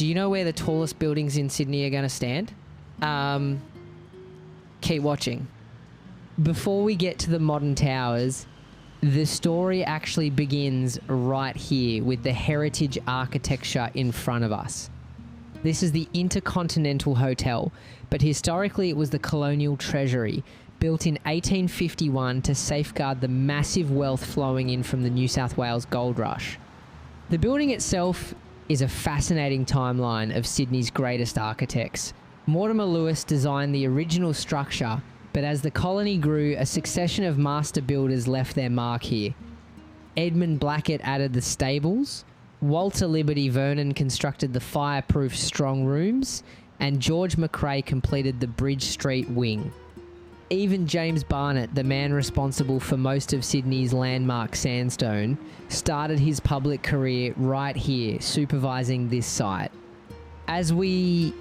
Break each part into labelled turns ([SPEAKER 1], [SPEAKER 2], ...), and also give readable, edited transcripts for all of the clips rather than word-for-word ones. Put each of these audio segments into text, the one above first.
[SPEAKER 1] Do you know where the tallest buildings in Sydney are going to stand? Keep watching. Before we get to the modern towers, the story actually begins right here with the heritage architecture in front of us. This is the InterContinental Hotel, but historically it was the colonial Treasury, built in 1851 to safeguard the massive wealth flowing in from the New South Wales gold rush. The building itself is a fascinating timeline of Sydney's greatest architects. Mortimer Lewis designed the original structure, but as the colony grew, a succession of master builders left their mark here. Edmund Blackett added the stables, Walter Liberty Vernon constructed the fireproof strong rooms, and George McRae completed the Bridge Street wing. Even James Barnett, the man responsible for most of Sydney's landmark sandstone, started his public career right here, supervising this site. As we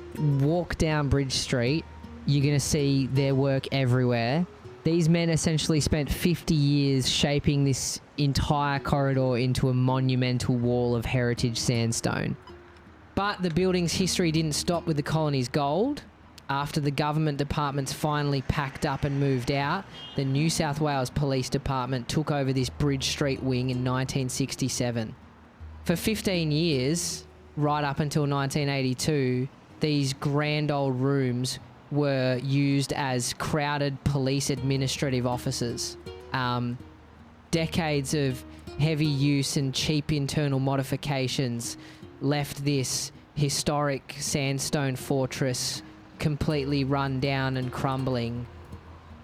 [SPEAKER 1] walk down Bridge Street, you're going to see their work everywhere. These men essentially spent 50 years shaping this entire corridor into a monumental wall of heritage sandstone. But the building's history didn't stop with the colony's gold. After the government departments finally packed up and moved out, the New South Wales Police Department took over this Bridge Street wing in 1967. For 15 years, right up until 1982, these grand old rooms were used as crowded police administrative offices. Decades of heavy use and cheap internal modifications left this historic sandstone fortress completely run down and crumbling.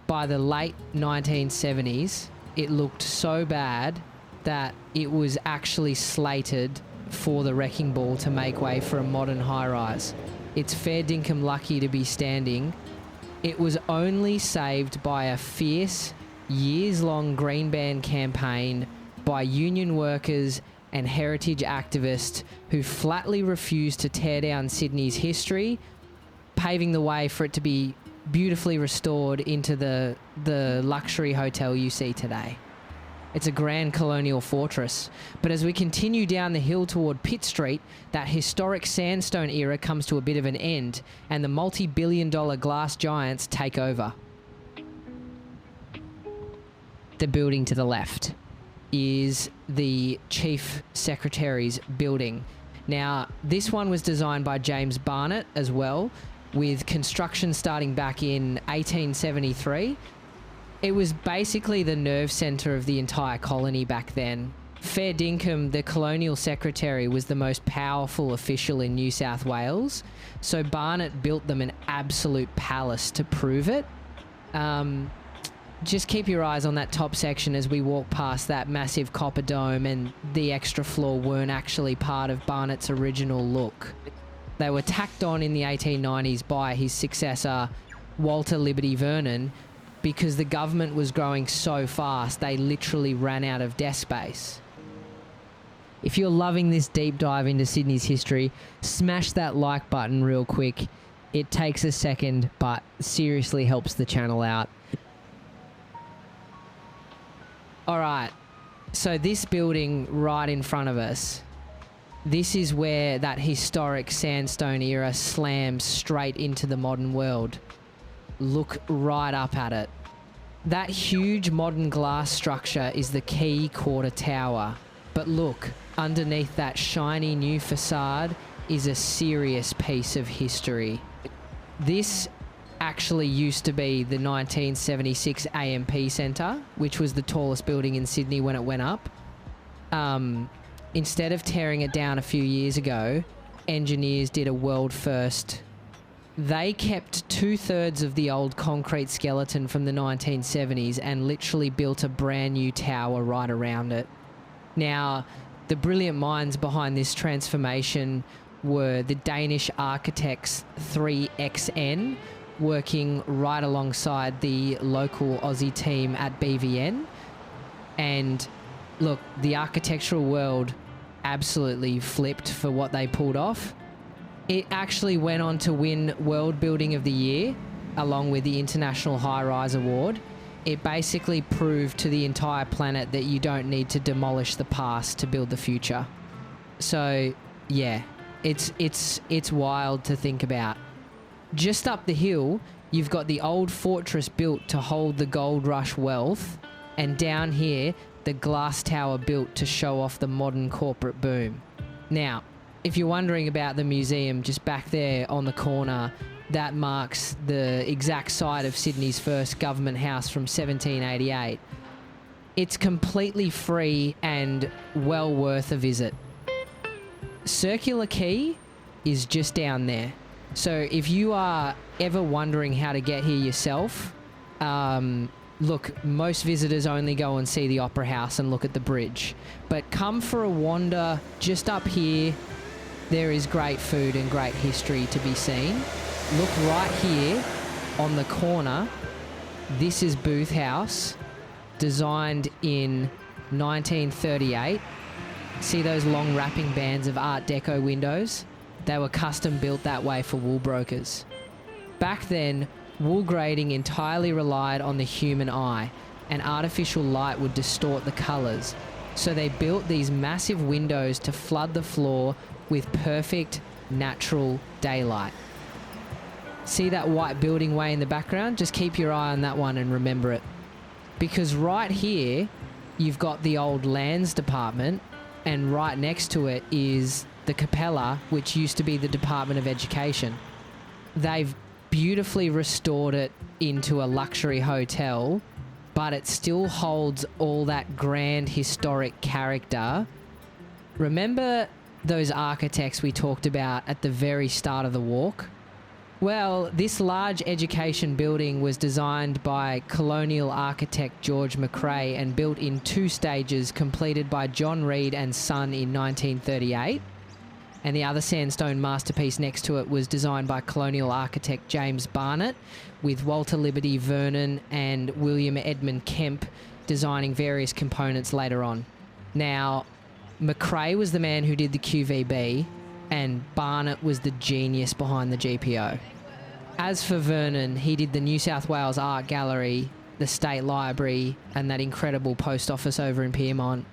[SPEAKER 1] By the late 1970s, it looked so bad that it was actually slated for the wrecking ball to make way for a modern high-rise. It's fair dinkum lucky to be standing. It was only saved by a fierce, years-long Green Band campaign by union workers and heritage activists who flatly refused to tear down Sydney's history, paving the way for it to be beautifully restored into the luxury hotel you see today. It's a grand colonial fortress. But as we continue down the hill toward Pitt Street, that historic sandstone era comes to a bit of an end and the multi-billion-dollar glass giants take over. The building to the left is the Chief Secretary's building. Now, this one was designed by James Barnett as well, with construction starting back in 1873. It was basically the nerve centre of the entire colony back then. Fair dinkum, the colonial secretary was the most powerful official in New South Wales, so Barnett built them an absolute palace to prove it. Just keep your eyes on that top section as we walk past that massive copper dome, and the extra floor weren't actually part of Barnett's original look. They were tacked on in the 1890s by his successor, Walter Liberty Vernon, because the government was growing so fast they literally ran out of desk space. If you're loving this deep dive into Sydney's history, smash that like button real quick. It takes a second, but seriously helps the channel out. Alright, so this building right in front of us, this is where that historic sandstone era slams straight into the modern world. Look right up at it. That huge modern glass structure is the Quay Quarter Tower. But look, underneath that shiny new facade is a serious piece of history. This actually used to be the 1976 AMP Centre, which was the tallest building in Sydney when it went up. Instead of tearing it down a few years ago, engineers did a world first. They kept 2/3 of the old concrete skeleton from the 1970s and literally built a brand new tower right around it. Now, the brilliant minds behind this transformation were the Danish architects 3XN, working right alongside the local Aussie team at BVN. And look, the architectural world absolutely flipped for what they pulled off. It actually went on to win World Building of the Year, along with the International High Rise Award. It basically proved to the entire planet that you don't need to demolish the past to build the future. So, yeah, It's wild to think about. Just up the hill, you've got the old fortress built to hold the gold rush wealth, and down here, the glass tower built to show off the modern corporate boom. Now, if you're wondering about the museum just back there on the corner, that marks the exact site of Sydney's first government house from 1788. It's completely free and well worth a visit. Circular Quay is just down there. So if you are ever wondering how to get here yourself, look, most visitors only go and see the Opera House and look at the bridge. But come for a wander just up here. There is great food and great history to be seen. Look right here on the corner. This is Booth House, designed in 1938. See those long wrapping bands of Art Deco windows? They were custom built that way for wool brokers. Back then, wool grading entirely relied on the human eye, and artificial light would distort the colours. So they built these massive windows to flood the floor with perfect, natural daylight. See that white building way in the background? Just keep your eye on that one and remember it. Because right here, you've got the old lands department, and right next to it is the Cappella, which used to be the Department of Education. They've beautifully restored it into a luxury hotel, but it still holds all that grand historic character. Remember those architects we talked about at the very start of the walk? Well, this large education building was designed by colonial architect George McRae and built in 2 stages, completed by John Reed and Son in 1938. And the other sandstone masterpiece next to it was designed by colonial architect James Barnett, with Walter Liberty Vernon and William Edmund Kemp designing various components later on. Now, McRae was the man who did the QVB, and Barnett was the genius behind the GPO. As for Vernon, he did the New South Wales Art Gallery, the State Library, and that incredible post office over in Pyrmont.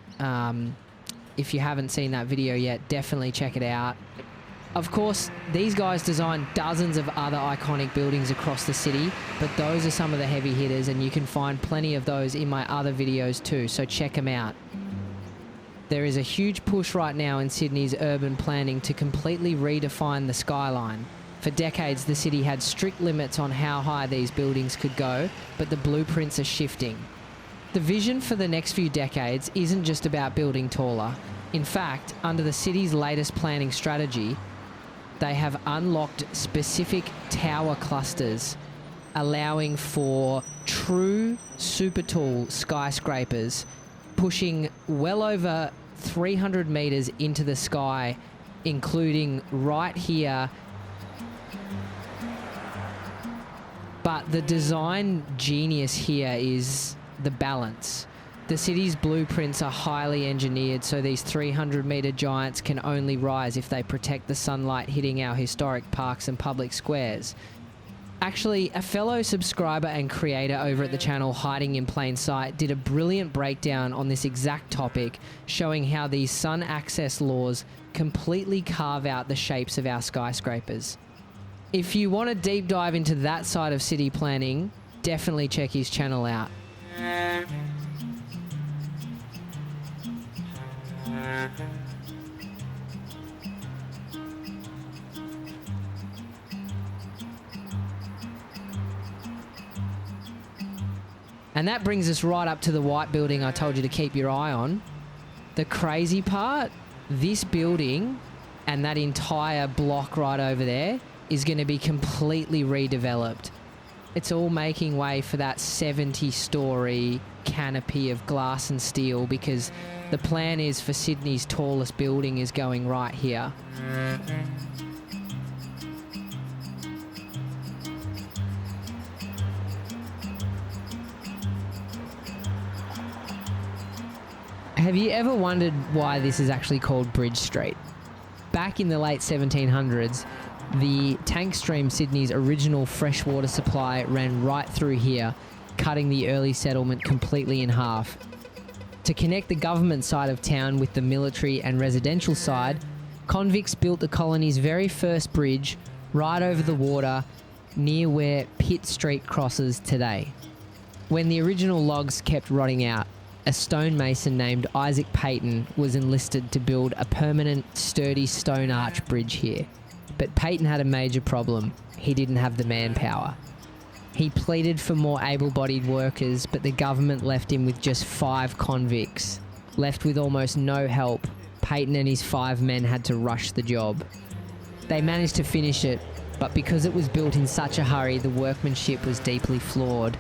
[SPEAKER 1] If you haven't seen that video yet, definitely check it out. Of course, these guys designed dozens of other iconic buildings across the city, but those are some of the heavy hitters, and you can find plenty of those in my other videos too, so check them out. There is a huge push right now in Sydney's urban planning to completely redefine the skyline. For decades, the city had strict limits on how high these buildings could go, but the blueprints are shifting. The vision for the next few decades isn't just about building taller. In fact, under the city's latest planning strategy, they have unlocked specific tower clusters, allowing for true super tall skyscrapers, pushing well over 300 meters into the sky, including right here. But the design genius here is the balance. The city's blueprints are highly engineered, so these 300-meter giants can only rise if they protect the sunlight hitting our historic parks and public squares. Actually, a fellow subscriber and creator over at the channel, Hiding in Plain Sight, did a brilliant breakdown on this exact topic, showing how these sun access laws completely carve out the shapes of our skyscrapers. If you want to deep dive into that side of city planning, definitely check his channel out. And that brings us right up to the white building I told you to keep your eye on. The crazy part, this building and that entire block right over there is going to be completely redeveloped. It's all making way for that 70-story canopy of glass and steel, because the plan is for Sydney's tallest building is going right here. Have you ever wondered why this is actually called Bridge Street? Back in the late 1700s, the tank stream, Sydney's original freshwater supply, ran right through here, cutting the early settlement completely in half. To connect the government side of town with the military and residential side, Convicts built the colony's very first bridge right over the water near where Pitt Street crosses today. When the original logs kept rotting out, a stonemason named Isaac Peyton was enlisted to build a permanent, sturdy stone arch bridge here. But Peyton had a major problem. He didn't have the manpower. He pleaded for more able-bodied workers, but the government left him with just 5 convicts. Left with almost no help, Peyton and his 5 men had to rush the job. They managed to finish it, but because it was built in such a hurry, the workmanship was deeply flawed.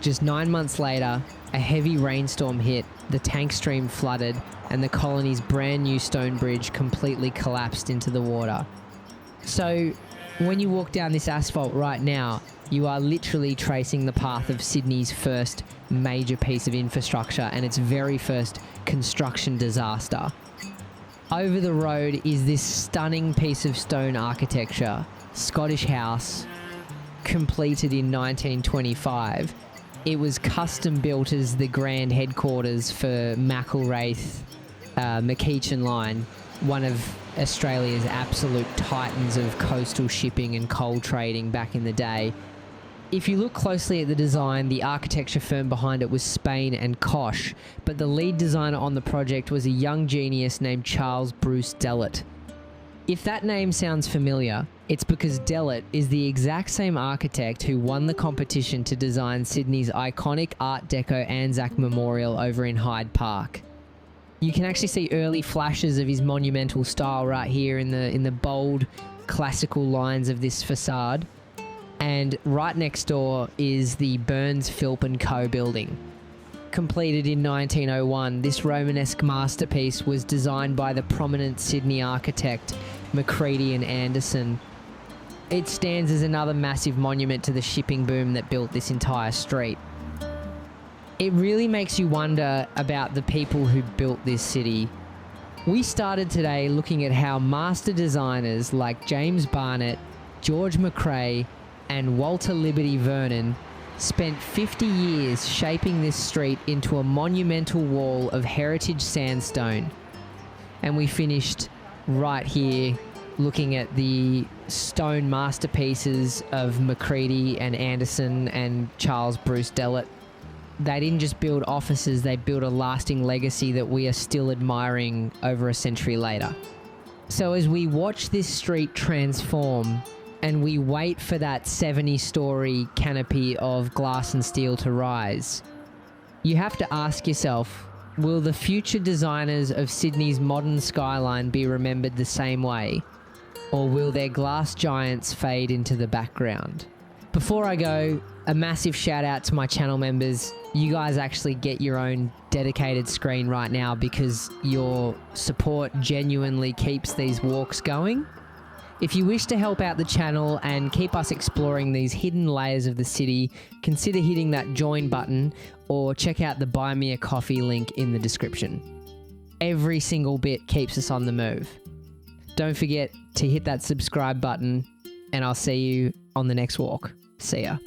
[SPEAKER 1] Just 9 months later, a heavy rainstorm hit, the tank stream flooded, and the colony's brand new stone bridge completely collapsed into the water. So, when you walk down this asphalt right now, you are literally tracing the path of Sydney's first major piece of infrastructure and its very first construction disaster. Over the road is this stunning piece of stone architecture, Scottish house, completed in 1925. It was custom built as the grand headquarters for McIlwraith, McEachin Line, one of Australia's absolute titans of coastal shipping and coal trading back in the day. If you look closely at the design, the architecture firm behind it was Spain and Koch, but the lead designer on the project was a young genius named Charles Bruce Dellett. If that name sounds familiar, it's because Dellett is the exact same architect who won the competition to design Sydney's iconic Art Deco Anzac Memorial over in Hyde Park. You can actually see early flashes of his monumental style right here in the bold, classical lines of this facade. And right next door is the Burns Philp and Co. building. Completed in 1901, this Romanesque masterpiece was designed by the prominent Sydney architect Macready and Anderson. It stands as another massive monument to the shipping boom that built this entire street. It really makes you wonder about the people who built this city. We started today looking at how master designers like James Barnett, George McRae, and Walter Liberty Vernon spent 50 years shaping this street into a monumental wall of heritage sandstone. And we finished right here looking at the stone masterpieces of Macready and Anderson and Charles Bruce Dellett. They didn't just build offices, they built a lasting legacy that we are still admiring over a century later. So as we watch this street transform and we wait for that 70-story canopy of glass and steel to rise, you have to ask yourself, will the future designers of Sydney's modern skyline be remembered the same way? Or will their glass giants fade into the background? Before I go, a massive shout out to my channel members. You guys actually get your own dedicated screen right now because your support genuinely keeps these walks going. If you wish to help out the channel and keep us exploring these hidden layers of the city, consider hitting that join button or check out the Buy Me a Coffee link in the description. Every single bit keeps us on the move. Don't forget to hit that subscribe button and I'll see you on the next walk. See ya.